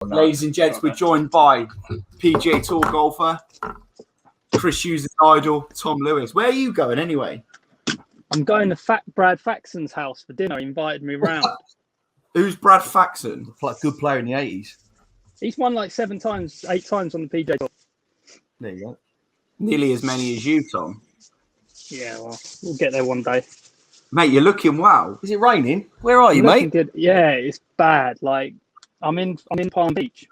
Ladies and gents, we're joined by PGA Tour golfer, Chris Hughes' idol, Tom Lewis. Where are you going anyway? I'm going to Brad Faxon's house for dinner. He invited me round. Who's Brad Faxon? Like good player in the 80s. He's won like 8 times on the PGA Tour. There you go. Nearly as many as you, Tom. Yeah, well, we'll get there one day. Mate, you're looking wow. Is it raining? Where are you, mate? Good. Yeah, it's bad. Like I'm in Palm Beach.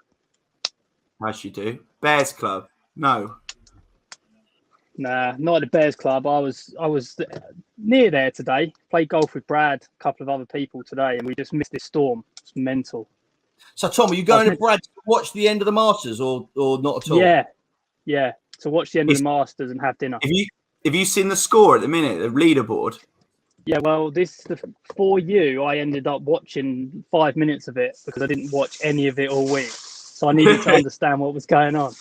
As you do. Bears Club? No. Nah, not at the Bears Club. I was near there today. Played golf with Brad, a couple of other people today, and we just missed this storm. It's mental. So, Tom, are you going to Brad to watch the end of the Masters or not at all? Yeah. To watch the end of the Masters and have dinner. Have you seen the score at the minute, the leaderboard? Yeah, well, for you, I ended up watching 5 minutes of it because I didn't watch any of it all week. So I needed to understand what was going on.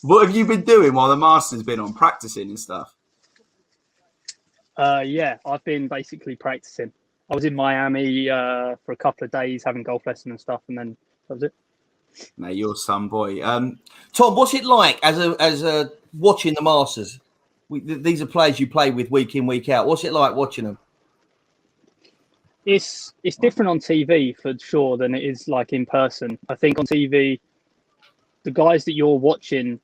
What have you been doing while the Masters been on, practicing and stuff? Yeah, I've been basically practicing. I was in Miami for a couple of days having golf lessons and stuff, and then that was it. Mate, you're some boy. Tom, what's it like as a watching the Masters? These are players you play with week in, week out. What's it like watching them? It's different on TV for sure than it is like in person. I think on TV, the guys that you're watching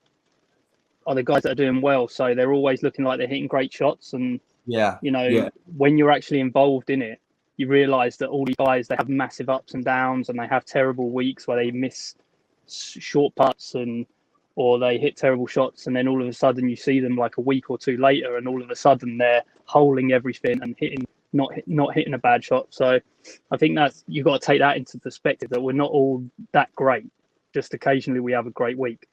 are the guys that are doing well. So they're always looking like they're hitting great shots. And, when you're actually involved in it, you realize that all these guys, they have massive ups and downs and they have terrible weeks where they miss short putts or they hit terrible shots. And then all of a sudden you see them like a week or two later and all of a sudden they're holing everything and not hitting a bad shot. So I think you've got to take that into perspective that we're not all that great. Just occasionally we have a great week.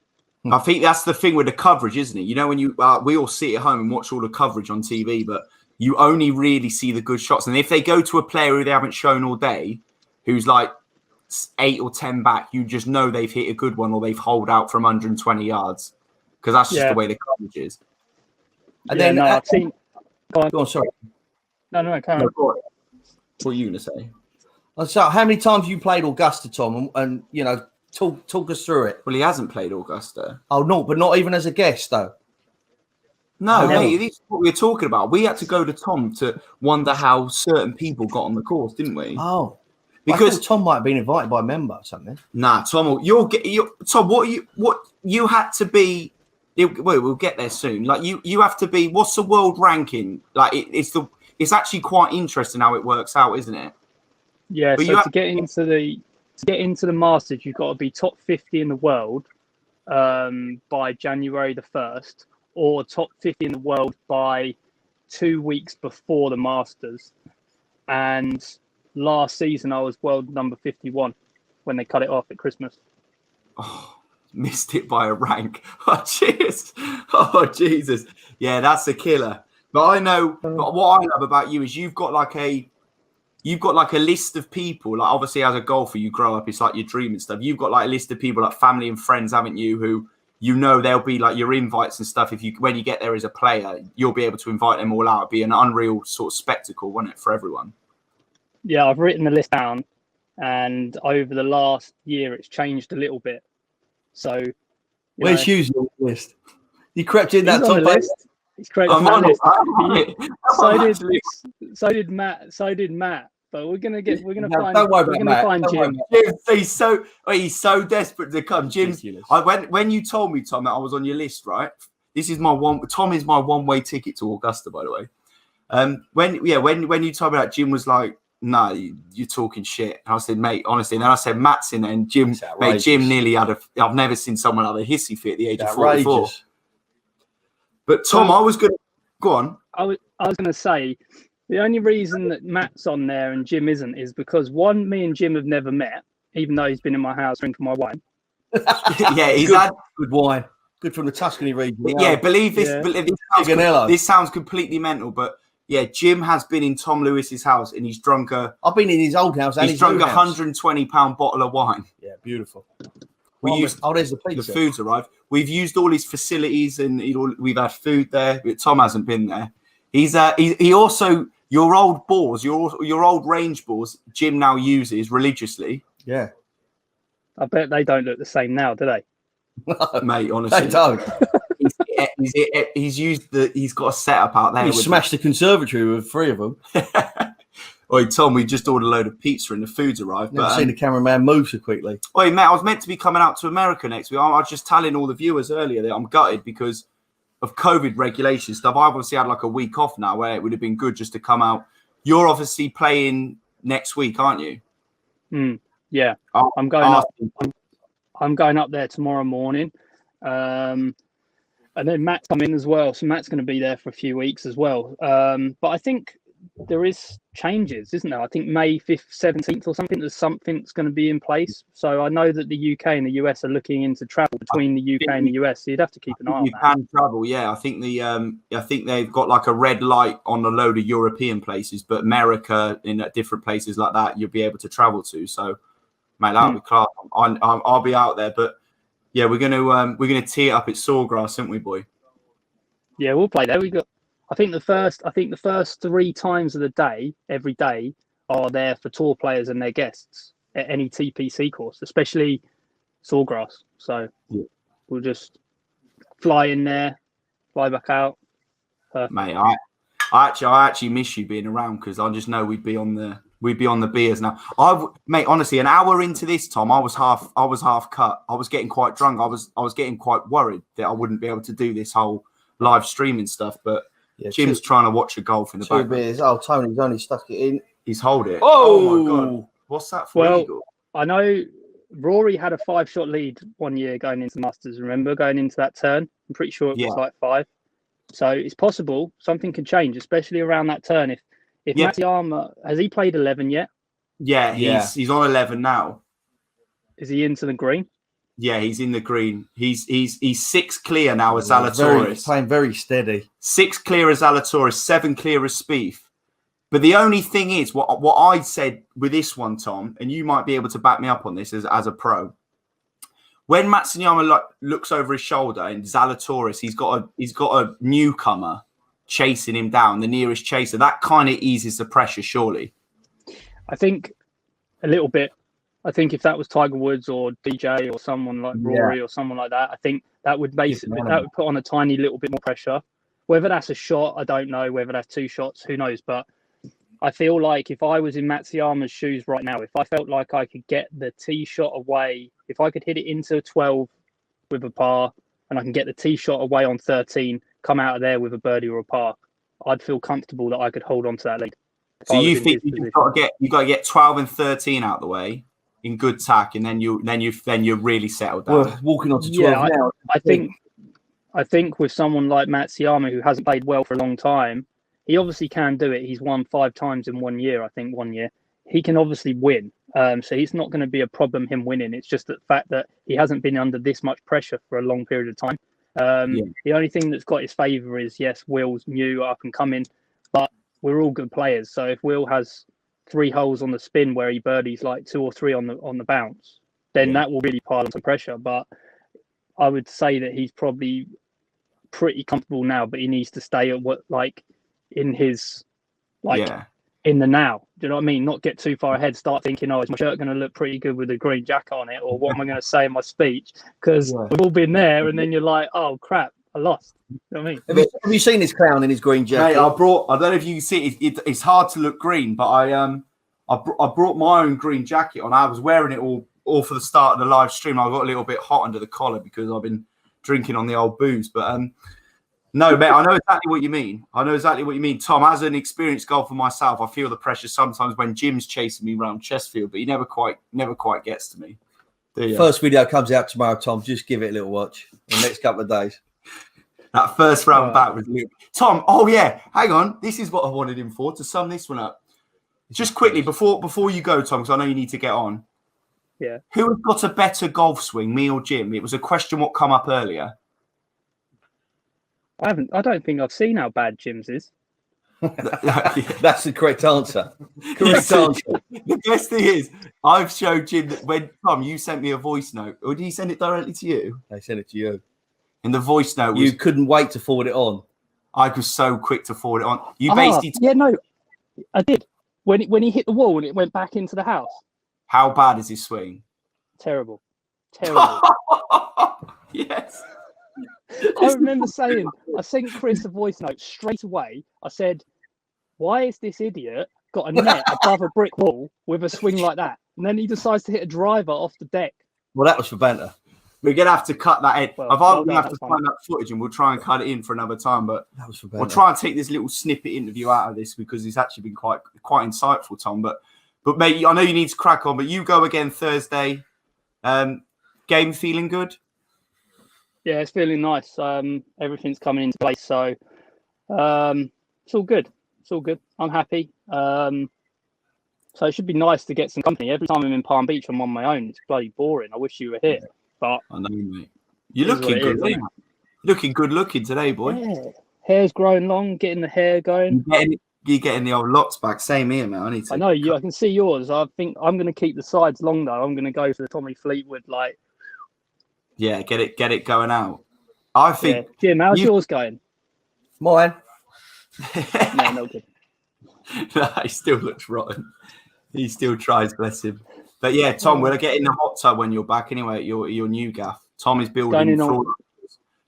I think that's the thing with the coverage, isn't it? You know, when we all sit at home and watch all the coverage on TV, but you only really see the good shots. And if they go to a player who they haven't shown all day, who's like 8 or 10 back, you just know they've hit a good one or they've holed out from 120 yards because that's just the way the coverage is. And then I've seen. Go on, sorry. No, carry on. What are you going to say? So, how many times have you played Augusta, Tom? And talk us through it. Well, he hasn't played Augusta. Oh, no, but not even as a guest, though. No, mate, this is what we were talking about. We had to go to Tom to wonder how certain people got on the course, didn't we? Oh, because Tom might have been invited by a member or something. Nah, Tom, Tom, what you had to be. We'll get there soon. Like you have to be. What's the world ranking? Like it's actually quite interesting how it works out, isn't it? Yeah. But to get into the Masters, you've got to be top 50 in the world by January the 1st, or top 50 in the world by 2 weeks before the Masters. And last season, I was world number 51 when they cut it off at Christmas. Oh, missed it by a rank. Oh, cheers. Oh, Jesus. Yeah, that's a killer. But I know, but what I love about you is you've got like a list of people. Like obviously, as a golfer, you grow up. It's like your dream and stuff. You've got like a list of people, like family and friends, haven't you? Who they'll be like your invites and stuff. When you get there as a player, you'll be able to invite them all out. It'd be an unreal sort of spectacle, wouldn't it, for everyone? Yeah, I've written the list down, and over the last year, it's changed a little bit. So, where's Hughes on the list? He crept in that top list. He's crept on the list. So did Matt. But we're gonna find Jim. He's so desperate to come. Jim's. When you told me, Tom, that I was on your list, right? This is my one. Tom is my one-way ticket to Augusta, by the way. When you told me that, Jim was like, "No, you're talking shit." And I said, "Mate, honestly." And then I said, "Matt's in there," and Jim nearly had I've never seen someone have a hissy fit at the age of 44. But Tom, I was going to go on. I was going to say the only reason that Matt's on there and Jim isn't is because me and Jim have never met, even though he's been in my house drinking my wine. Yeah, he's had good wine, good from the Tuscany region. Yeah, believe this. Yeah. Believe this sounds completely mental, but yeah, Jim has been in Tom Lewis's house and he's drunk I've been in his old house and he's drunk £120 bottle of wine. Yeah, beautiful. There's the pizza. The food's arrived. We've used all his facilities and we've had food there, but Tom hasn't been there. He also your old balls, your old range balls, Jim now uses religiously. Yeah. I bet they don't look the same now, do they? Mate, honestly, They don't. He's got a setup out there. He smashed the conservatory with 3 of them. Oi, Tom, we just ordered a load of pizza and the food's arrived. Never seen the cameraman move so quickly. Oi, mate, I was meant to be coming out to America next week. I was just telling all the viewers earlier that I'm gutted because of COVID regulation stuff. I've obviously had like a week off now where it would have been good just to come out. You're obviously playing next week, aren't you? Yeah, I'm going up. I'm going up there tomorrow morning. And then Matt's coming as well. So Matt's going to be there for a few weeks as well. But I think there is changes, isn't there? I think May 5th, 17th or something, something's going to be in place. So I know that the UK and the US are looking into travel between the UK and the US. So you'd have to keep an eye on that. You can travel, yeah. I think they've got like a red light on a load of European places, but America in different places like that, you'll be able to travel to. So, mate, that'll be class. I'll be out there, but yeah, we're gonna tee it up at Sawgrass, aren't we, boy? Yeah, we'll play there. I think the first 3 times of the day, every day, are there for tour players and their guests at any TPC course, especially Sawgrass. So we'll just fly in there, fly back out. Mate, I actually miss you being around because I just know we'd be on the beers now. Mate, honestly, an hour into this, Tom, I was half cut. I was getting quite drunk. I was getting quite worried that I wouldn't be able to do this whole live streaming stuff, but yeah, Jim's trying to watch a golf in the background. Beers. Oh, Tony's only stuck it in. He's hold it. Oh my God. What's that for? Well, Eagle? I know Rory had a 5-shot lead one year going into the Masters, remember, going into that turn. I'm pretty sure it was like 5. So it's possible something can change, especially around that turn. If Matsuyama, has he played 11 yet? Yeah, he's on 11 now. Is he into the green? Yeah, he's in the green. He's 6 clear now as Zalatoris. Playing very steady. 6 clear as Zalatoris, 7 clear as Spieth. But the only thing is, what I said with this one, Tom, and you might be able to back me up on this as a pro. When Matsuyama looks over his shoulder and Zalatoris, he's got a newcomer chasing him down, the nearest chaser. That kind of eases the pressure, surely. I think a little bit. I think if that was Tiger Woods or DJ or someone like Rory or someone like that, I think that would put on a tiny little bit more pressure. Whether that's a shot, I don't know. Whether that's 2 shots, who knows? But I feel like if I was in Matsuyama's shoes right now, if I felt like I could get the tee shot away, if I could hit it into 12 with a par and I can get the tee shot away on 13, come out of there with a birdie or a par, I'd feel comfortable that I could hold on to that lead. So you think you've got to get 12 and 13 out of the way in good tack, and then you're really settled down. Well, walking on to 12 now. I think with someone like Matsuyama who hasn't played well for a long time, he obviously can do it. He's won 5 times in 1 year. I think 1 year he can obviously win. So he's not going to be a problem him winning. It's just the fact that he hasn't been under this much pressure for a long period of time. The only thing that's got his favour is, yes, Will's new, up and coming, but we're all good players. So if Will has 3 holes on the spin where he birdies like 2 or 3 on the bounce, then that will really pile on some pressure. But I would say that he's probably pretty comfortable now, but he needs to stay at in his in the now. Do you know what I mean? Not get too far ahead. Start thinking, oh, is my shirt going to look pretty good with a green jacket on it, or what am I going to say in my speech? Because we've all been there, and then you're like, oh crap, I lost. You know what I mean? Have you seen this clown in his green jacket? Mate, I don't know if you can see it. It's hard to look green, but I brought my own green jacket on. I was wearing it all for the start of the live stream. I got a little bit hot under the collar because I've been drinking on the old booze. But no, mate, I know exactly what you mean. Tom, as an experienced golfer myself, I feel the pressure sometimes when Jim's chasing me around Chesterfield, but he never quite gets to me. First video comes out tomorrow, Tom. Just give it a little watch in the next couple of days. That first round back was Luke. Tom, oh yeah, hang on. This is what I wanted him for, to sum this one up. Just quickly, before you go, Tom, because I know you need to get on. Yeah. Who has got a better golf swing, me or Jim? It was a question what come up earlier. I don't think I've seen how bad Jim's is. That's the correct answer. Correct answer. The best thing is, I've showed Jim that when, Tom, you sent me a voice note, or did he send it directly to you? I sent it to you. And the voice note was... You couldn't wait to forward it on. I was so quick to forward it on. You basically... Yeah, no, I did. When he hit the wall and it went back into the house. How bad is his swing? Terrible. Terrible. Yes. I remember I sent Chris a voice note straight away. I said, why is this idiot got a net above a brick wall with a swing like that? And then he decides to hit a driver off the deck. Well, that was for banter. We're going to have to cut that in. Well, We're going to done, have to that's find that footage and we'll try and cut it in for another time. But That was for banter. we'll try and take this little snippet interview out of this because it's actually been quite insightful, Tom. But mate, I know you need to crack on, but you go again Thursday. Game feeling good? Yeah, it's feeling nice. Everything's coming into place. So it's all good. It's all good. I'm happy. So it should be nice to get some company. Every time I'm in Palm Beach, I'm on my own. It's bloody boring. I wish you were here. But I know, mate. You're looking good. Isn't it? Looking good looking today, boy. Yeah. Hair's growing long, getting the hair going. You're getting the old locks back. Same here, man. I know you. I can see yours. I think I'm going to keep the sides long though. I'm going to go for the Tommy Fleetwood, like. Yeah, get it going out. I think. Yeah. Jim, how's yours going? Mine. No, no good. No, he still looks rotten. He still tries, bless him. But yeah, Tom, we'll get in the hot tub when you're back anyway at your new gaff. Tom is building.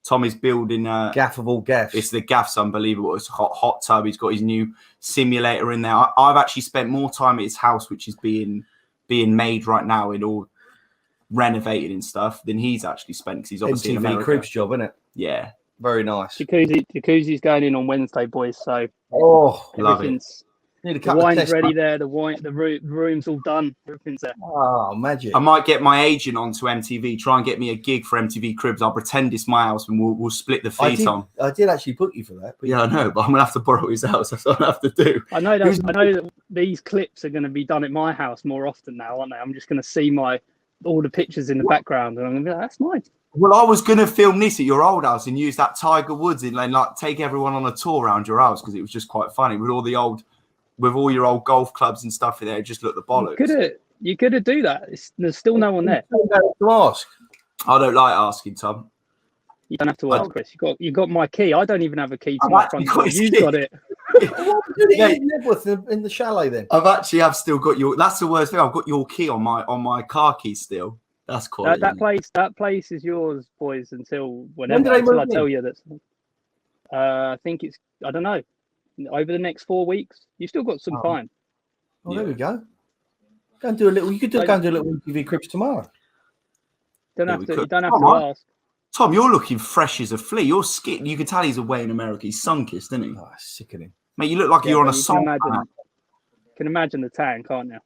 Tom is building gaff of all gaffs. It's the gaff's unbelievable. It's a hot tub. He's got his new simulator in there. I've actually spent more time at his house, which is being made right now and all renovated and stuff, than he's actually spent because he's obviously in America. Cribs job, isn't it? Yeah, very nice. Jacuzzi's going in on Wednesday, boys. So love it. The wine's ready there. The room's all done. Everything's there. Oh, magic! I might get my agent onto MTV. Try and get me a gig for MTV Cribs. I'll pretend it's my house and we'll split the fee, Tom. I did actually book you for that. Yeah, I know, but I'm gonna have to borrow his house. That's what I have to do. I know that these clips are going to be done at my house more often now, aren't they? I'm just going to see all the pictures in the background, and I'm going to be like, that's nice. Well, I was going to film this at your old house and use that Tiger Woods and like take everyone on a tour around your house because it was just quite funny with all your old golf clubs and stuff in there. It just looked the bollocks. You could do that. There's still no one there. To ask. I don't like asking, Tom. You don't have to ask, Chris. You got my key. I don't even have a key to my front door. You've got it. In the chalet then? I've still got your. That's the worst thing. I've got your key on my car key still. That's quite. That place is yours, boys, until whenever. Until I tell you that. I think it's. I don't know. Over the next 4 weeks, you've still got some time. Oh, there we go. Go and do a little. You could go and do a little TV Cribs tomorrow. You don't have to ask. Tom, you're looking fresh as a flea. Your skin, you can tell he's away in America. He's sun-kissed, isn't he? Oh, sickening. Mate, you look like you're on a song. You can imagine the tan, can't you?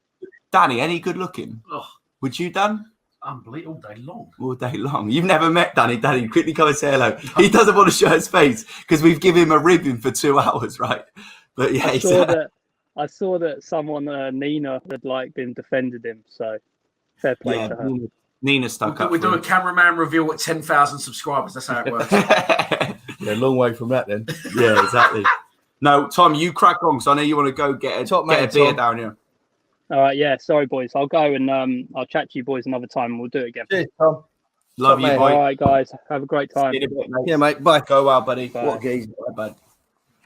Danny, any good looking? Oh, would you, Dan? Unbelievable, all day long. All day long. You've never met Danny. Danny, quickly come and say hello. He doesn't want to show his face because we've given him a ribbon for 2 hours, right? But yeah, I saw that someone, Nina, had been defended him. So fair play to her. Nina stuck up. We do a cameraman reveal at 10,000 subscribers. That's how it works. Yeah, a long way from that then. Yeah, exactly. No, Tom, you crack on because I know you want to go get a beer down here. All right, yeah. Sorry, boys. I'll go and I'll chat to you boys another time and we'll do it again. Cheers, Tom. Love you, boy. All right, guys. Have a great time. Yeah, mate. Bye. Go well, buddy. Bye. What geez. Bye, bud.